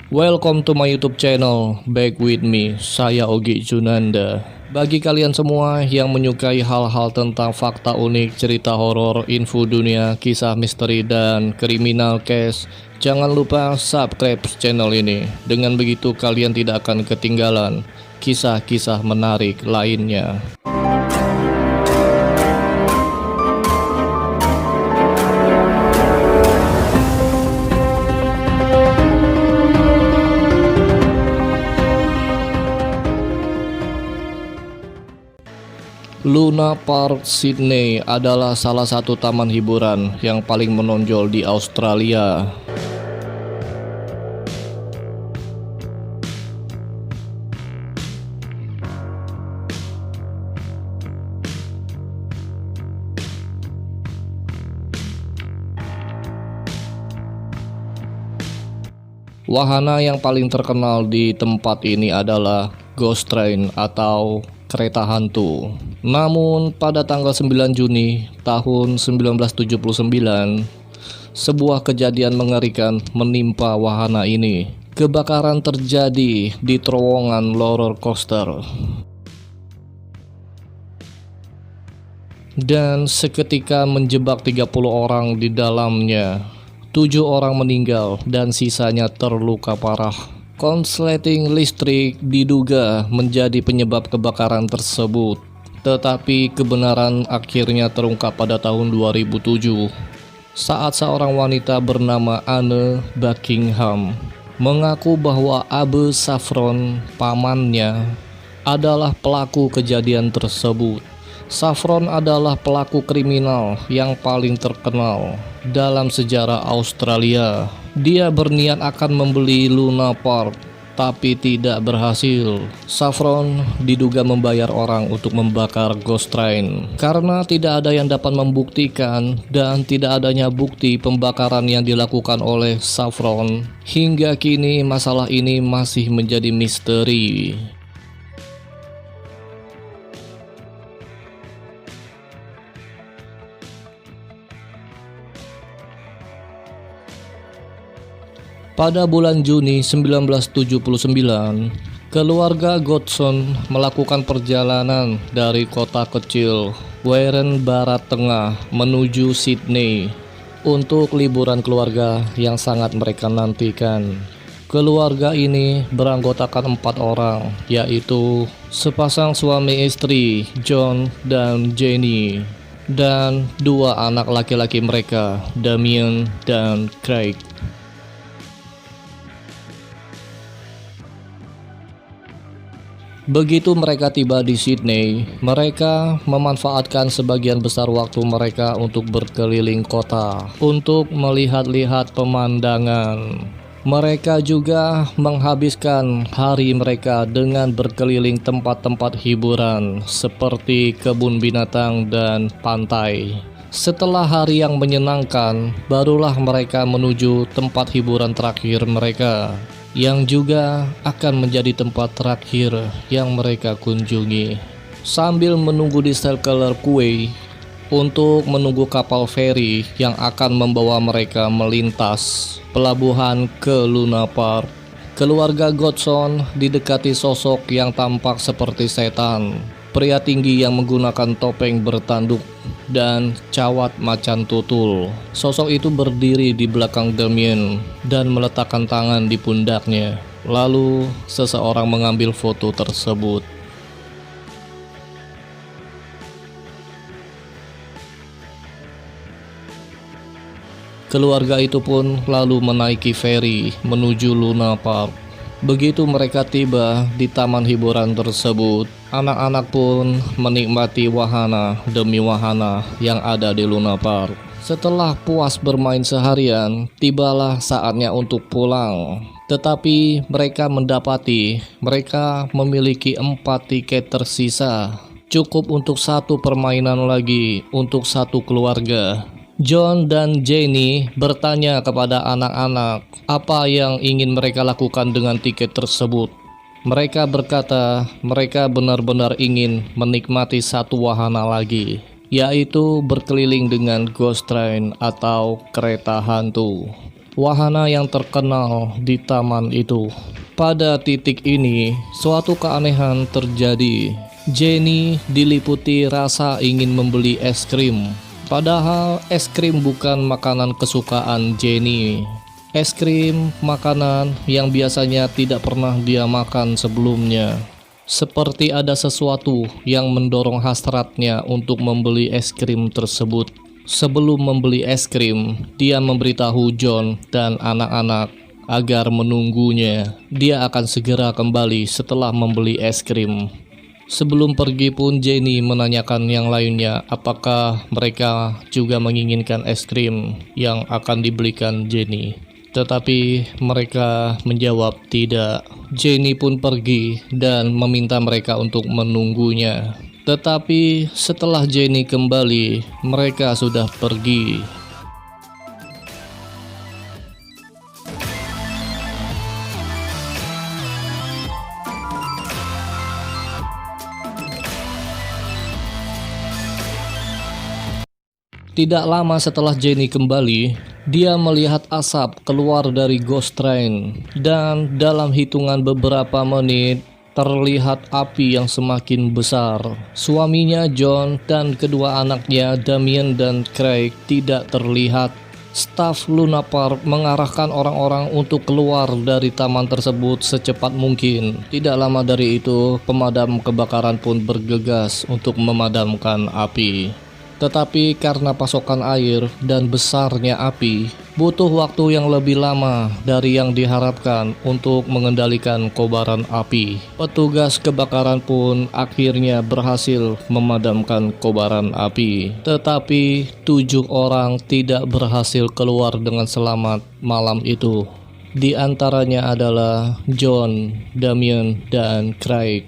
Welcome to my YouTube channel, back with me, saya Ogi Junanda. Bagi kalian semua yang menyukai hal-hal tentang fakta unik, cerita horor, info dunia, kisah misteri, dan kriminal case, jangan lupa subscribe channel ini. Dengan begitu kalian tidak akan ketinggalan kisah-kisah menarik lainnya. Luna Park Sydney adalah salah satu taman hiburan yang paling menonjol di Australia. Wahana yang paling terkenal di tempat ini adalah Ghost Train atau kereta hantu. Namun pada tanggal 9 Juni tahun 1979, sebuah kejadian mengerikan menimpa wahana ini. Kebakaran terjadi di terowongan roller coaster. Dan seketika menjebak 30 orang di dalamnya. 7 orang meninggal dan sisanya terluka parah. Konsleting listrik diduga menjadi penyebab kebakaran tersebut, tetapi kebenaran akhirnya terungkap pada tahun 2007 saat seorang wanita bernama Anne Buckingham mengaku bahwa Abe Saffron, pamannya, adalah pelaku kejadian tersebut. Saffron adalah pelaku kriminal yang paling terkenal dalam sejarah Australia. Dia berniat akan membeli Luna Park, tapi tidak berhasil. Saffron diduga membayar orang untuk membakar Ghost Train karena tidak ada yang dapat membuktikan dan tidak adanya bukti pembakaran yang dilakukan oleh Saffron. Hingga kini masalah ini masih menjadi misteri. Pada bulan Juni 1979, keluarga Godson melakukan perjalanan dari kota kecil Warren Barat Tengah menuju Sydney untuk liburan keluarga yang sangat mereka nantikan. Keluarga ini beranggotakan 4 orang, yaitu sepasang suami istri, John dan Jenny, dan 2 anak laki-laki mereka, Damien dan Craig. Begitu mereka tiba di Sydney, mereka memanfaatkan sebagian besar waktu mereka untuk berkeliling kota, untuk melihat-lihat pemandangan. Mereka juga menghabiskan hari mereka dengan berkeliling tempat-tempat hiburan seperti kebun binatang dan pantai. Setelah hari yang menyenangkan, barulah mereka menuju tempat hiburan terakhir mereka, yang juga akan menjadi tempat terakhir yang mereka kunjungi. Sambil menunggu di Circular Quay untuk menunggu kapal feri yang akan membawa mereka melintas pelabuhan ke Luna Park, keluarga Godson didekati sosok yang tampak seperti setan. Pria tinggi yang menggunakan topeng bertanduk dan cawat macan tutul. Sosok itu berdiri di belakang Damien dan meletakkan tangan di pundaknya. Lalu seseorang mengambil foto tersebut. Keluarga itu pun lalu menaiki feri menuju Luna Park. Begitu mereka tiba di taman hiburan tersebut, anak-anak pun menikmati wahana demi wahana yang ada di Luna Park. Setelah puas bermain seharian, tibalah saatnya untuk pulang. Tetapi mereka mendapati mereka memiliki 4 tiket tersisa, cukup untuk 1 permainan lagi untuk 1 keluarga. John dan Jenny bertanya kepada anak-anak apa yang ingin mereka lakukan dengan tiket tersebut. Mereka berkata mereka benar-benar ingin menikmati 1 wahana lagi, yaitu berkeliling dengan Ghost Train atau kereta hantu. wahana yang terkenal di taman itu. Pada titik ini, suatu keanehan terjadi. Jenny diliputi rasa ingin membeli es krim. Padahal es krim bukan makanan kesukaan Jenny. Es krim makanan yang biasanya tidak pernah dia makan sebelumnya. Seperti ada sesuatu yang mendorong hasratnya untuk membeli es krim tersebut. Sebelum membeli es krim, dia memberitahu John dan anak-anak agar menunggunya. Dia akan segera kembali setelah membeli es krim. Sebelum pergi pun Jenny menanyakan yang lainnya apakah mereka juga menginginkan es krim yang akan dibelikan Jenny. Tetapi mereka menjawab tidak. Jenny pun pergi dan meminta mereka untuk menunggunya. Tetapi setelah Jenny kembali, mereka sudah pergi. Tidak lama setelah Jenny kembali, dia melihat asap keluar dari ghost train, dan dalam hitungan beberapa menit terlihat api yang semakin besar. Suaminya John dan kedua anaknya Damien dan Craig tidak terlihat. Staf Luna Park mengarahkan orang-orang untuk keluar dari taman tersebut secepat mungkin. Tidak lama dari itu, pemadam kebakaran pun bergegas untuk memadamkan api. Tetapi karena pasokan air dan besarnya api, butuh waktu yang lebih lama dari yang diharapkan untuk mengendalikan kobaran api. Petugas kebakaran pun akhirnya berhasil memadamkan kobaran api. Tetapi 7 orang tidak berhasil keluar dengan selamat malam itu. Di antaranya adalah John, Damien, dan Craig.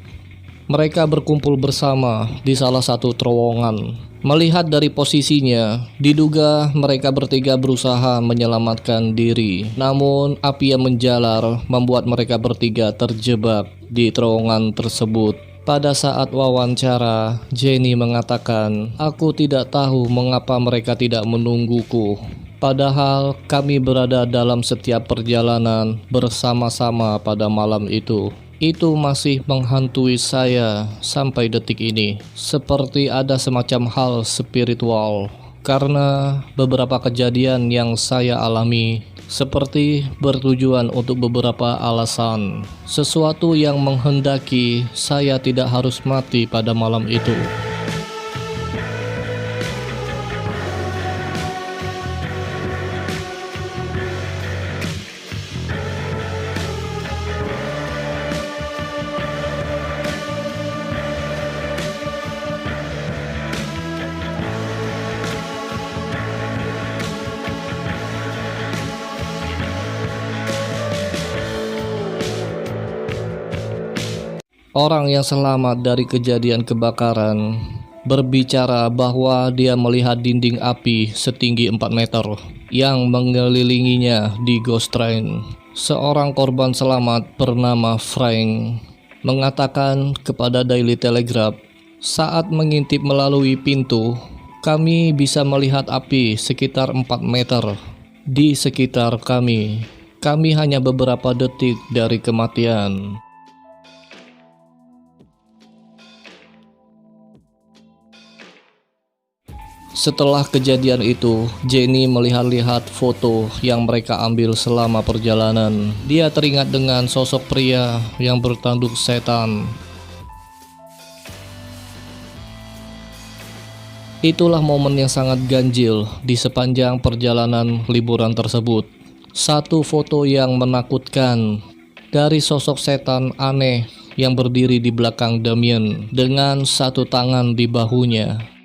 Mereka berkumpul bersama di salah satu terowongan. Melihat dari posisinya, diduga mereka bertiga berusaha menyelamatkan diri. Namun api yang menjalar membuat mereka bertiga terjebak di terowongan tersebut. Pada saat wawancara, Jenny mengatakan, "Aku tidak tahu mengapa mereka tidak menungguku. Padahal kami berada dalam setiap perjalanan bersama-sama pada malam itu. Itu masih menghantui saya sampai detik ini, seperti ada semacam hal spiritual. Karena beberapa kejadian yang saya alami seperti bertujuan untuk beberapa alasan. Sesuatu yang menghendaki saya tidak harus mati pada malam itu." Orang yang selamat dari kejadian kebakaran berbicara bahwa dia melihat dinding api setinggi 4 meter yang mengelilinginya di ghost train. Seorang korban selamat bernama Frank mengatakan kepada Daily Telegraph, "Saat mengintip melalui pintu, kami bisa melihat api sekitar 4 meter di sekitar kami. Kami hanya beberapa detik dari kematian." Setelah kejadian itu, Jenny melihat-lihat foto yang mereka ambil selama perjalanan. Dia teringat dengan sosok pria yang bertanduk setan. Itulah momen yang sangat ganjil di sepanjang perjalanan liburan tersebut. Satu foto yang menakutkan dari sosok setan aneh yang berdiri di belakang Damien dengan satu tangan di bahunya.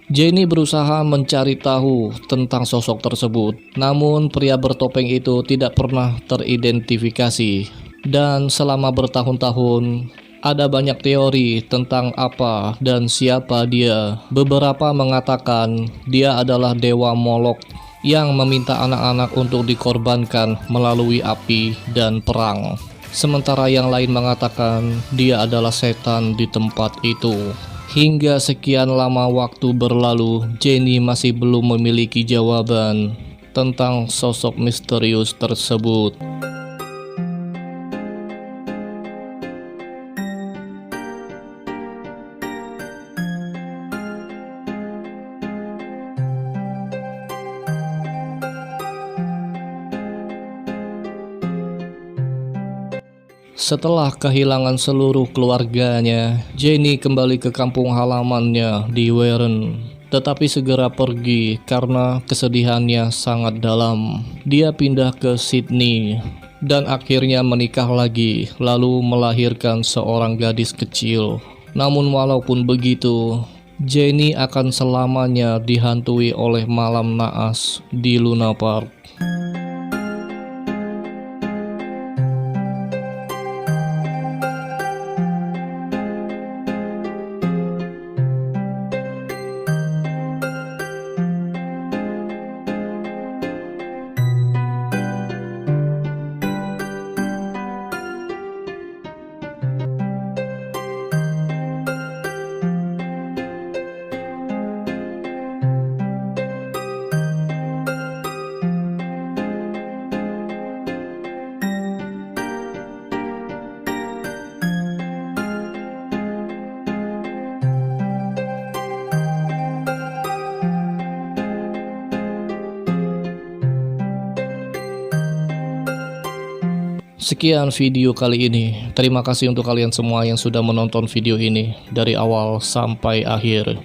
Jenny berusaha mencari tahu tentang sosok tersebut, namun pria bertopeng itu tidak pernah teridentifikasi. Dan selama bertahun-tahun, ada banyak teori tentang apa dan siapa dia. Beberapa mengatakan dia adalah dewa Molok yang meminta anak-anak untuk dikorbankan melalui api dan perang. Sementara yang lain mengatakan dia adalah setan di tempat itu. Hingga sekian lama waktu berlalu, Jenny masih belum memiliki jawaban tentang sosok misterius tersebut. Setelah kehilangan seluruh keluarganya, Jenny kembali ke kampung halamannya di Warren. Tetapi segera pergi karena kesedihannya sangat dalam. Dia pindah ke Sydney dan akhirnya menikah lagi, lalu melahirkan seorang gadis kecil. Namun walaupun begitu, Jenny akan selamanya dihantui oleh malam naas di Luna Park. Sekian video kali ini. Terima kasih untuk kalian semua yang sudah menonton video ini dari awal sampai akhir.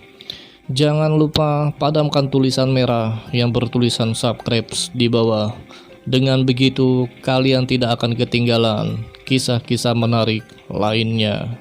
Jangan lupa padamkan tulisan merah yang bertulisan subscribe di bawah. Dengan begitu kalian tidak akan ketinggalan kisah-kisah menarik lainnya.